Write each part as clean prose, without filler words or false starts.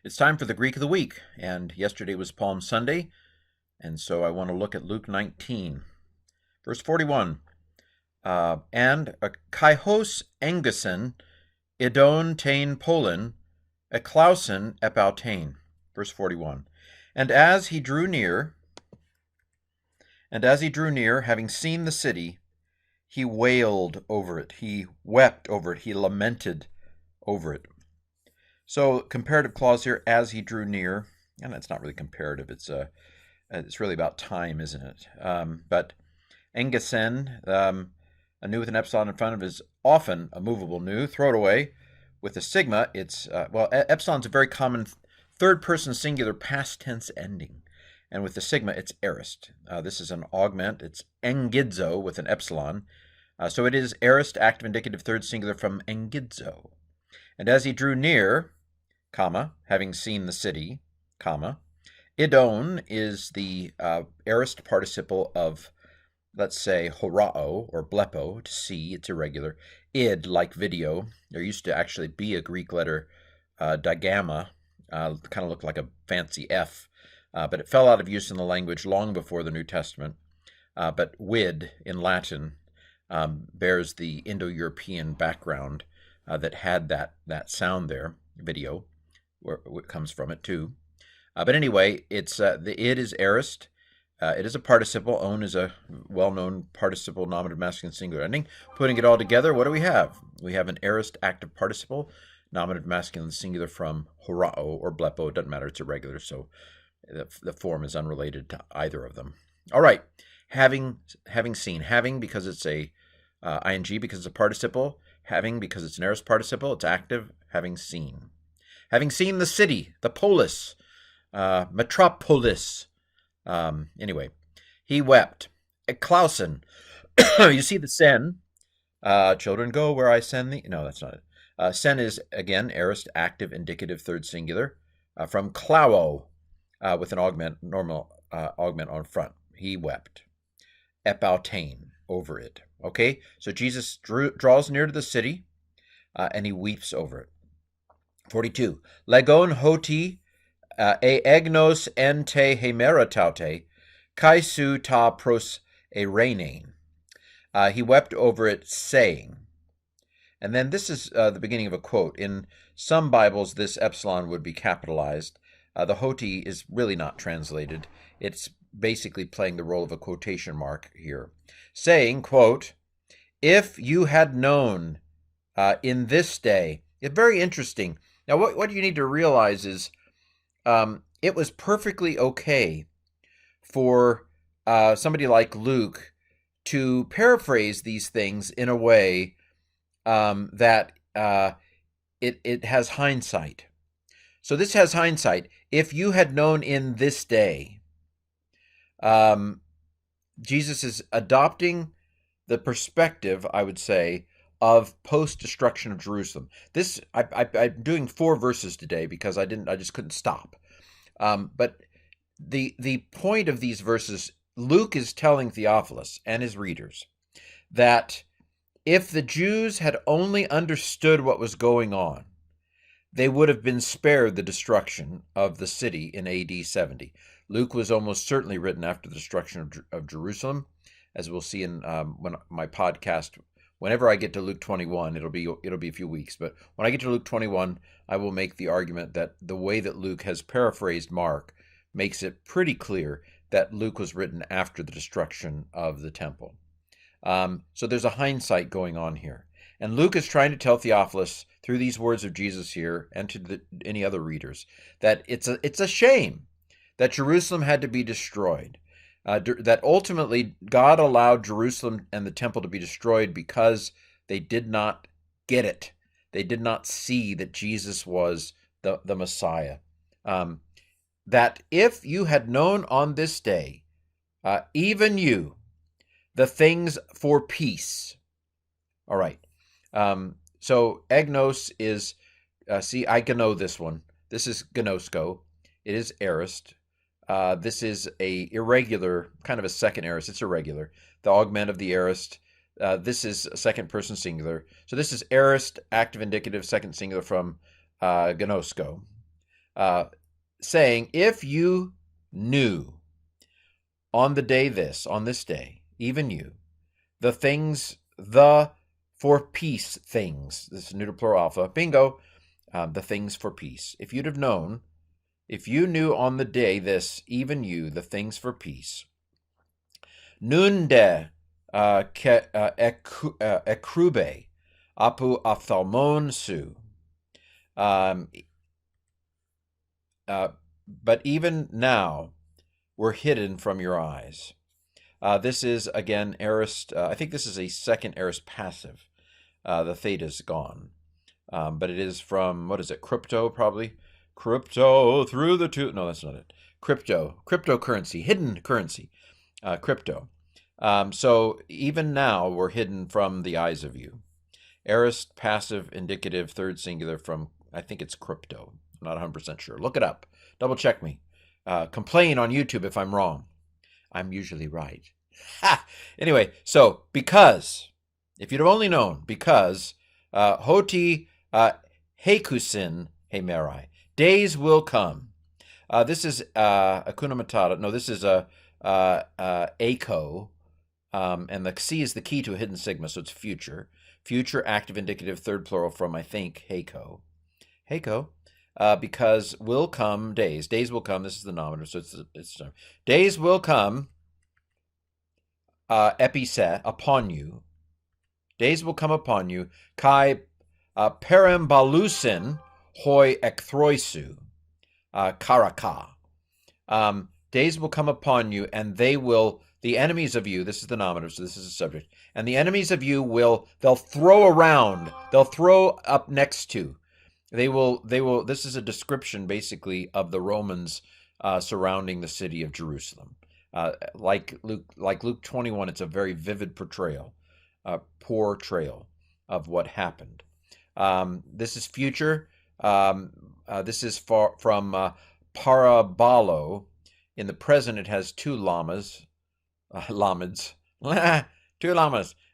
It's time for the Greek of the Week, and yesterday was Palm Sunday, and so I want to look at Luke 19, verse 41. And a Kaios Engusen, Idon tain Polin, a Klausen epautain. Verse 41. And as he drew near, having seen the city, he wailed over it, he wept over it, he lamented over it. So comparative clause here, as he drew near, and it's not really comparative. It's really about time, isn't it? But Engesen, a nu with an epsilon in front of, is often a movable nu. Throw it away. With a sigma, it's epsilon's a very common third-person singular past tense ending, and with the sigma, it's aorist. This is an augment. It's engidzo with an epsilon, so it is aorist, active indicative third singular from engidzo. And as he drew near, comma, having seen the city, comma, idon is the aorist participle of, let's say, horao or blepo, to see. It's irregular. Id, like video. There used to actually be a Greek letter, digamma, kind of looked like a fancy F, but it fell out of use in the language long before the New Testament. But wid in Latin bears the Indo-European background that had that sound there, video, where it comes from it too. But anyway, it's the id is aorist. It is a participle. On is a well-known participle nominative masculine singular ending. Putting it all together, what do we have? We have an aorist active participle nominative masculine singular from horao or blepo. It doesn't matter. It's irregular, so the form is unrelated to either of them. All right. Having seen. Having because it's a ing because it's a participle. Having because it's an aorist participle. It's active. Having seen. Having seen the city, the polis, metropolis. Anyway, he wept. Klausen. You see the sen. Children, go where I send thee. No, that's not it. Sen is, again, aorist, active, indicative, third singular. From klauo, with an augment, normal augment on front. He wept. Epautain, over it. Okay, so Jesus draws near to the city, and he weeps over it. 42. Legon hoti egnos en te hemerataute, kaisu ta pros erenein. He wept over it, saying. And then this is the beginning of a quote. In some Bibles, this epsilon would be capitalized. The hoti is really not translated. It's basically playing the role of a quotation mark here. Saying, quote, if you had known in this day. It's very interesting. Now, what you need to realize is it was perfectly okay for somebody like Luke to paraphrase these things in a way that it has hindsight. So this has hindsight. If you had known in this day, Jesus is adopting the perspective, I would say, of post-destruction of Jerusalem. This I'm doing 4 verses today because I just couldn't stop. But the point of these verses, Luke is telling Theophilus and his readers that if the Jews had only understood what was going on, they would have been spared the destruction of the city in AD 70. Luke was almost certainly written after the destruction of Jerusalem, as we'll see in when my podcast. Whenever I get to Luke 21, it'll be a few weeks, but when I get to Luke 21, I will make the argument that the way that Luke has paraphrased Mark makes it pretty clear that Luke was written after the destruction of the temple. So there's a hindsight going on here. And Luke is trying to tell Theophilus through these words of Jesus here and to any other readers that it's a shame that Jerusalem had to be destroyed. That ultimately God allowed Jerusalem and the temple to be destroyed because they did not get it. They did not see that Jesus was the Messiah. That if you had known on this day, even you, the things for peace. All right. So egnos is, I gno this one. This is gnosko. It is aorist. This is a irregular, kind of a second aorist. It's irregular. The augment of the aorist. This is a second person singular. So this is aorist, active indicative, second singular from gnosko. saying, if you knew on this day, even you, the for peace things, this is neuter plural alpha, bingo, the things for peace. If you'd have known, if you knew on the day this, even you, the things for peace, nunde ekrube apu ophthalmon su. But even now, we're hidden from your eyes. This is, again, aorist. I think this is a second aorist passive. The theta's gone. But it is from, what is it, crypto, probably? Crypto through the two. No, that's not it. Cryptocurrency, hidden currency, crypto. So even now, we're hidden from the eyes of you. Aorist, passive, indicative, third singular from, I think it's crypto. I'm not 100% sure. Look it up. Double check me. Complain on YouTube if I'm wrong. I'm usually right. Ha! Anyway, so because, if you'd have only known, because hoti heikusin hemerai, days will come. This is Hakuna Matata. No, this is Eiko, and the C is the key to a hidden sigma, so it's future. Future, active, indicative, third plural from, I think, Heiko. Heiko. Because will come days. Days will come. This is the nominator, so it's days will come. Epise upon you. Days will come upon you. Kai perimbalusin hoi ekthroisu. Karaka. Days will come upon you, and they will. The enemies of you. This is the nominator, so this is the subject. And the enemies of you they'll throw around. They'll throw up next to. They will, this is a description, basically, of the Romans surrounding the city of Jerusalem. Like Luke 21, it's a very vivid portrayal of what happened. This is future. This is from Parabolo. In the present, it has two llamas. Two llamas.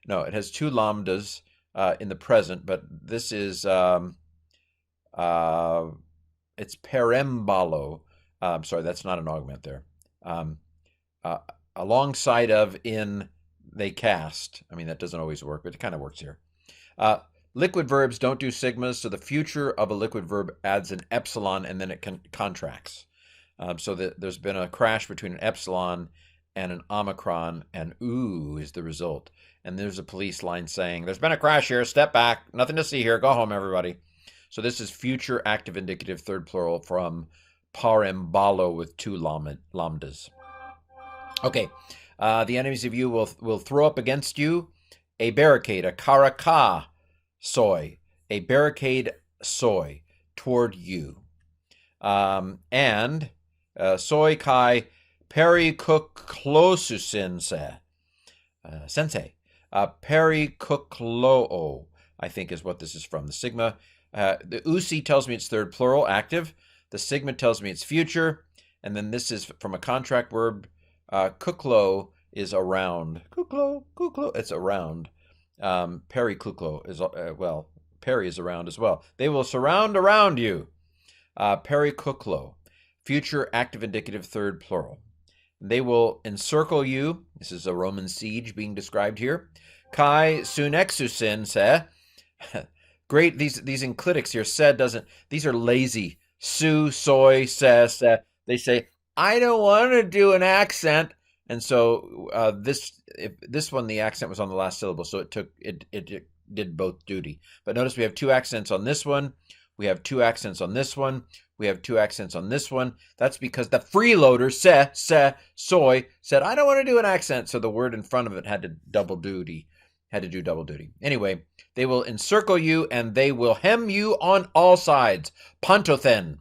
No, it has two lambdas in the present, but this is... it's perembalo. I'm sorry, that's not an augment there. Alongside of in they cast. I mean, that doesn't always work, but it kind of works here. Liquid verbs don't do sigmas, so the future of a liquid verb adds an epsilon and then it contracts. So there's been a crash between an epsilon and an omicron, and ooh is the result. And there's a police line saying, there's been a crash here, step back, nothing to see here, go home, everybody. So this is future active indicative third plural from parembalo with two lambdas. Okay, the enemies of you will throw up against you a barricade, a karaka soy, a barricade soy toward you. And soy kai perikuklosusin sensei. Perikukloo, I think is what this is from. The sigma. The usi tells me it's third plural, active. The sigma tells me it's future. And then this is from a contract verb. Kuklo is around. Kuklo, it's around. Perikuklo is, peri is around as well. They will surround around you. Perikuklo, future active indicative third plural. They will encircle you. This is a Roman siege being described here. Kai sunexusin se. Great, these enclitics here, se doesn't, these are lazy. Su, soy, se. They say, I don't want to do an accent. And so this one, the accent was on the last syllable, so it did both duty. But notice we have two accents on this one. We have two accents on this one. We have two accents on this one. That's because the freeloader, soy, said, I don't want to do an accent. So the word in front of it had to do double duty. Anyway, they will encircle you and they will hem you on all sides. Pantothen.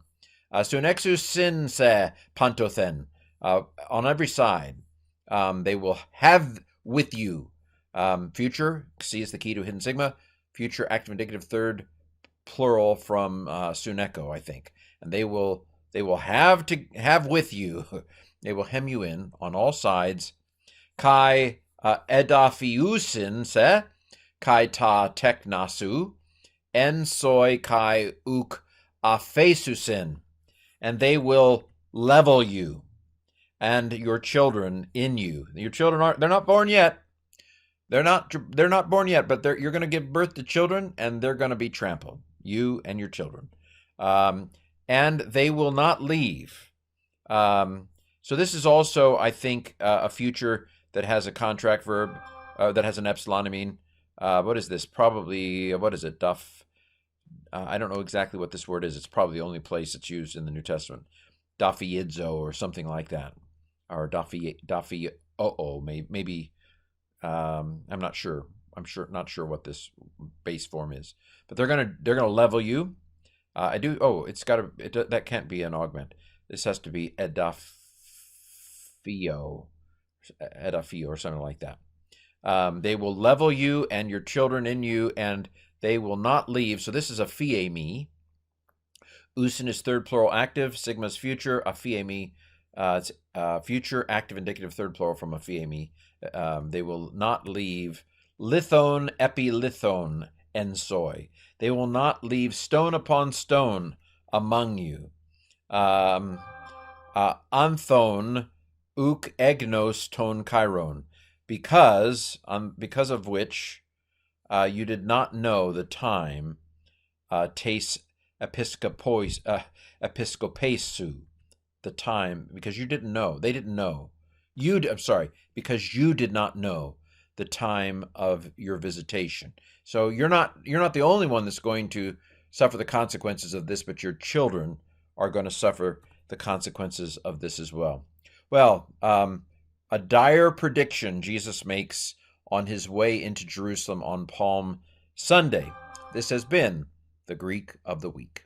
Sunexu sin se pantothen. On every side. They will have with you. Future, C is the key to hidden sigma. Future active indicative third plural from suneko, I think. And they will have with you. They will hem you in on all sides. Kai edafiusin se kai ta teknasu en soy kai uk afesusin. and they will level you and your children in you. Your children they're not born yet. They're not born yet, but you're going to give birth to children, and they're going to be trampled, you and your children. And they will not leave. So this is also, I think, a future that has a contract verb, that has an epsilon. What is this? Probably, what is it? I don't know exactly what this word is. It's probably the only place it's used in the New Testament. Daphiidzo or something like that. Or maybe. I'm not sure. Not sure what this base form is. But they're gonna level you. That can't be an augment. This has to be edafio or something like that. They will level you and your children in you, and they will not leave. So this is a phiemi. Usin is third plural active. Sigma is future. A phiemi. It's future active indicative third plural from a phiemi. They will not leave. Lithon epilithon ensoi. They will not leave stone upon stone among you. Anthon uk egnos ton chiron. Because of which you did not know the time, tes episkopesu, the time, because you didn't know. They didn't know. Because you did not know the time of your visitation. So you're not the only one that's going to suffer the consequences of this, but your children are going to suffer the consequences of this as well. Well, a dire prediction Jesus makes on his way into Jerusalem on Palm Sunday. This has been the Greek of the Week.